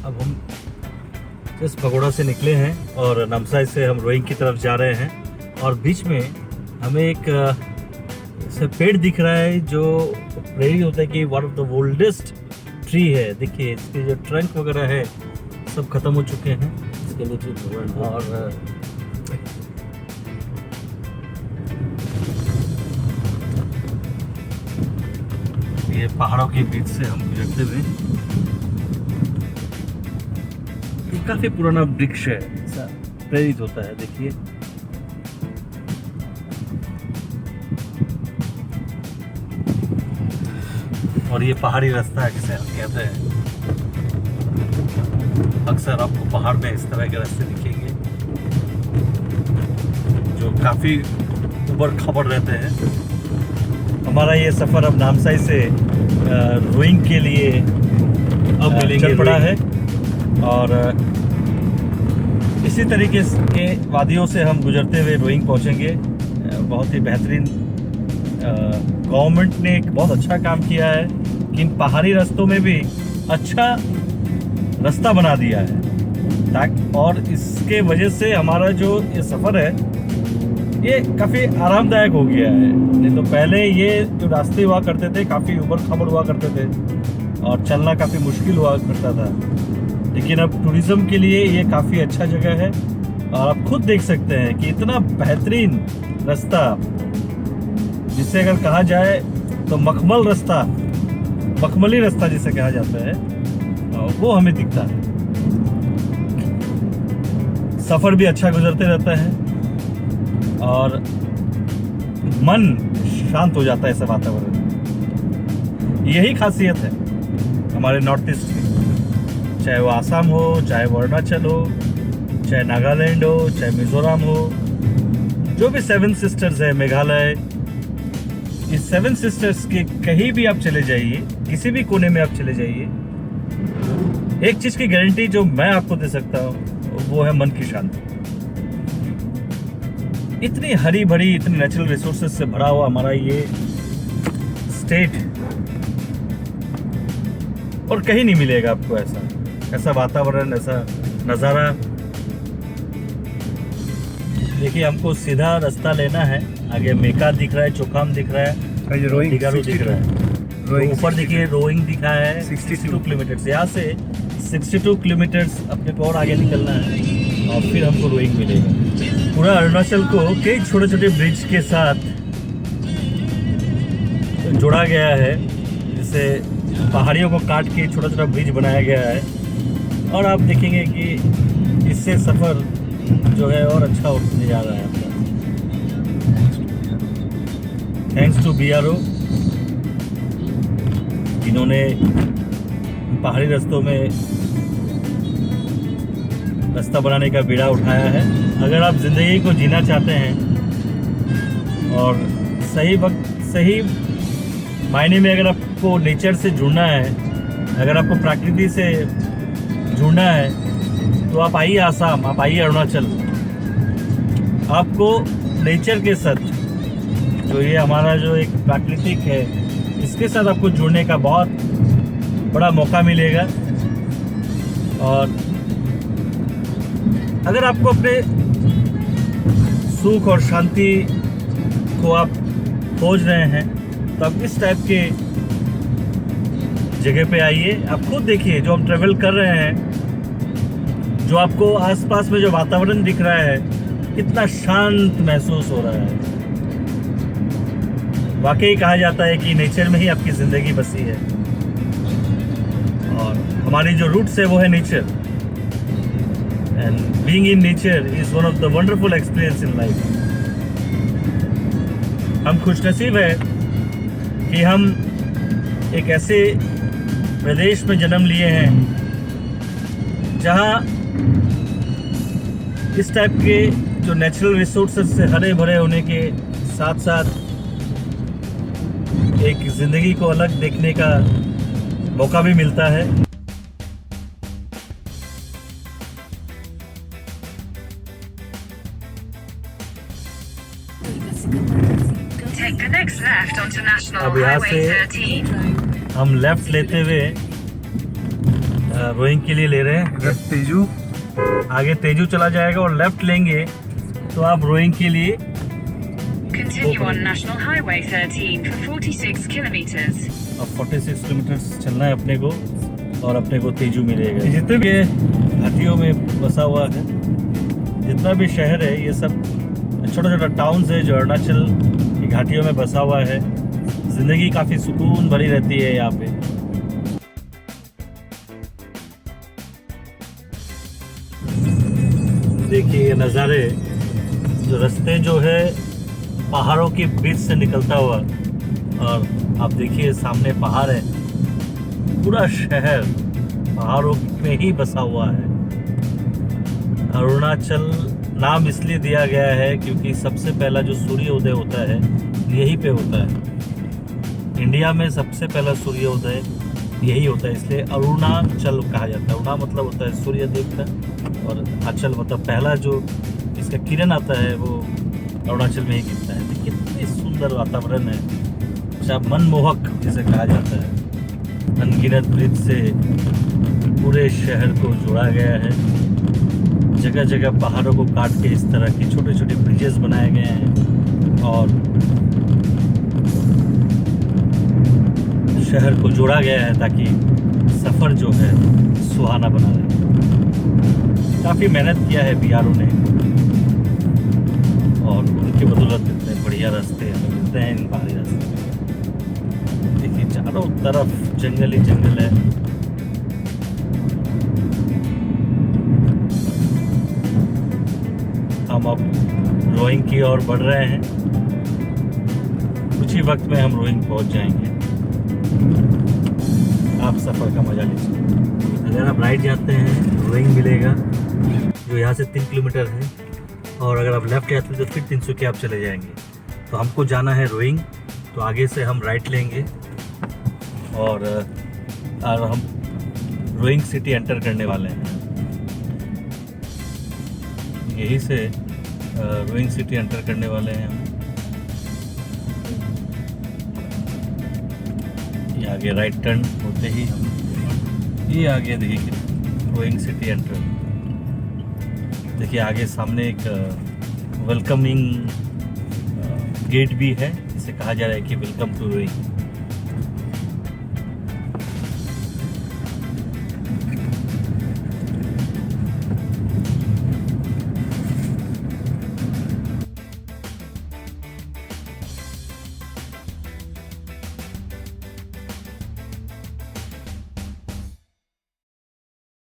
अब हम जिस पगोड़ा से निकले हैं और नामसाई से हम रोइंग की तरफ जा रहे हैं और बीच में हमें एक ऐसा पेड़ दिख रहा है जो प्रेरित होता है कि one of the oldest tree है। देखिए इसके जो ट्रंक वगैरह है सब खत्म हो चुके हैं इसके नीचे। और ये पहाड़ों के बीच से हम गुजरते हुए, ये काफी पुराना वृक्ष है, ऐसा प्रेरित होता है। देखिए और ये पहाड़ी रास्ता है जिसे हम कहते हैं। अक्सर आपको पहाड़ में इस तरह के रास्ते दिखेंगे जो काफी ऊबड़ खाबड़ रहते हैं। हमारा ये सफर अब नामसाई से रोइंग के लिए अब चल पड़ा है और इसी तरीके के वादियों से हम गुजरते हुए रोइंग पहुंचेंगे। बहुत ही बेहतरीन, गवर्नमेंट ने एक बहुत अच्छा काम किया है कि इन पहाड़ी रास्तों में भी अच्छा रास्ता बना दिया है ताकि, और इसके वजह से हमारा जो ये सफ़र है ये काफ़ी आरामदायक हो गया है। नहीं तो पहले ये जो रास्ते हुआ करते थे काफ़ी ऊबड़ खाबड़ हुआ करते थे और चलना काफ़ी मुश्किल हुआ करता था, लेकिन अब टूरिज़्म के लिए ये काफ़ी अच्छा जगह है। और आप खुद देख सकते हैं कि इतना बेहतरीन रास्ता, जिसे अगर कहा जाए तो मखमल रास्ता, मखमली रास्ता जिसे कहा जाता है, वो हमें दिखता है। सफ़र भी अच्छा गुजरते रहता है और मन शांत हो जाता है ऐसा वातावरण। यही खासियत है हमारे नॉर्थ ईस्ट की, चाहे वो आसाम हो, चाहे वो अरुणाचल हो, चाहे नागालैंड हो, चाहे मिजोरम हो, जो भी 7 सिस्टर्स है, मेघालय, इस 7 सिस्टर्स के कहीं भी आप चले जाइए, किसी भी कोने में आप चले जाइए, एक चीज़ की गारंटी जो मैं आपको दे सकता हूँ वो है मन की शांति। इतनी हरी भरी, इतनी नेचुरल रिसोर्सेज से भरा हुआ हमारा ये स्टेट, और कहीं नहीं मिलेगा आपको ऐसा वातावरण, ऐसा नज़ारा। देखिए हमको सीधा रास्ता लेना है, आगे मेका दिख रहा है, चोखाम दिख रहा है, डिगारू दिख रहा है, ऊपर देखिए रोइंग दिखा है 62 किलोमीटर। यहाँ से 62 किलोमीटर अपने को और आगे निकलना है और फिर हमको रोइंग मिलेगा। पूरा अरुणाचल को कई छोटे छोटे ब्रिज के साथ जोड़ा गया है, जिससे पहाड़ियों को काट के छोटा छोटा ब्रिज बनाया गया है। और आप देखेंगे कि इससे सफ़र जो है और अच्छा होने जा रहा है आपका। थैंक्स टू BRO जिन्होंने पहाड़ी रास्तों में रास्ता बनाने का बीड़ा उठाया है। अगर आप ज़िंदगी को जीना चाहते हैं और सही वक्त, सही मायने में अगर आपको नेचर से जुड़ना है, अगर आपको प्रकृति से जुड़ना है, तो आप आइए आसाम, आप आइए अरुणाचल। आपको नेचर के साथ, जो ये हमारा जो एक प्राकृतिक है, इसके साथ आपको जुड़ने का बहुत बड़ा मौका मिलेगा। और अगर आपको अपने सुख और शांति को आप खोज रहे हैं, तो आप इस टाइप के जगह पे आइए। आप खुद देखिए, जो हम ट्रेवल कर रहे हैं, जो आपको आसपास में जो वातावरण दिख रहा है, कितना शांत महसूस हो रहा है। वाकई कहा जाता है कि नेचर में ही आपकी ज़िंदगी बसी है और हमारी जो रूट्स है वो है nature. And being in nature is one of the wonderful experience in life. हम खुशनसीब है कि हम एक ऐसे प्रदेश में जन्म लिए हैं जहाँ इस टाइप के जो नेचुरल रिसोर्सेज से हरे भरे होने के साथ साथ एक ज़िंदगी को अलग देखने का मौका भी मिलता है। अब यहाँ से हम लेफ्ट लेते हुए रोइंग के लिए ले रहे हैं। इधर तेजू, आगे तेजू चला जाएगा और लेफ्ट लेंगे तो आप रोइंग के लिए Continue on National Highway 13 for 46 kilometers. अब 46 किलोमीटर चलना है अपने को और अपने को तेजू मिलेगा। जितने भी घाटियों में बसा हुआ है, जितना भी शहर है, ये सब छोटा छोटा टाउन्स है जो अरुणाचल की घाटियों में बसा हुआ है। ज़िंदगी काफ़ी सुकून भरी रहती है यहाँ पे। देखिए ये नज़ारे, जो रास्ते जो है पहाड़ों के बीच से निकलता हुआ, और आप देखिए सामने पहाड़ है, पूरा शहर पहाड़ों में ही बसा हुआ है। अरुणाचल नाम इसलिए दिया गया है क्योंकि सबसे पहला जो सूर्योदय होता है यहीं पे होता है। इंडिया में सबसे पहला सूर्योदय यही होता है, इसलिए अरुणाचल कहा जाता है। अरुणा मतलब होता है सूर्य देवता, और अचल मतलब पहला जो इसका किरण आता है वो अरुणाचल में ही गिरता है। तो कितनी सुंदर वातावरण है, अच्छा मनमोहक जिसे कहा जाता है। अनगिनत ब्रिज से पूरे शहर को जोड़ा गया है। जगह जगह पहाड़ों को काट के इस तरह के छोटे छोटे ब्रिजेस बनाए गए हैं और शहर को जोड़ा गया है ताकि सफ़र जो है सुहाना बना रहे। काफ़ी मेहनत किया है बीआरओ ने, और उनके बदौलत इतने बढ़िया रास्ते हमें मिलते हैं इन पहाड़ी रास्ते में। देखिए चारों तरफ जंगल ही जंगल है। हम अब रोइंग की ओर बढ़ रहे हैं। कुछ ही वक्त में हम रोइंग पहुंच जाएंगे। आप सफ़र का मजा लीजिए। अगर आप राइट जाते हैं रोइंग मिलेगा, जो यहाँ से 3 किलोमीटर है, और अगर आप लेफ्ट जाते हैं तो फिर 300 आप चले जाएंगे। तो हमको जाना है रोइंग, तो आगे से हम राइट लेंगे और हम रोइंग सिटी एंटर करने वाले हैं। यहीं से रोइंग सिटी एंटर करने वाले हैं हम। ये आगे राइट टर्न होते ही हम ये आगे देखिए रोइंग सिटी एंटर। देखिए आगे सामने एक वेलकमिंग गेट भी है, जिसे कहा जा रहा है कि वेलकम टू रोइंग।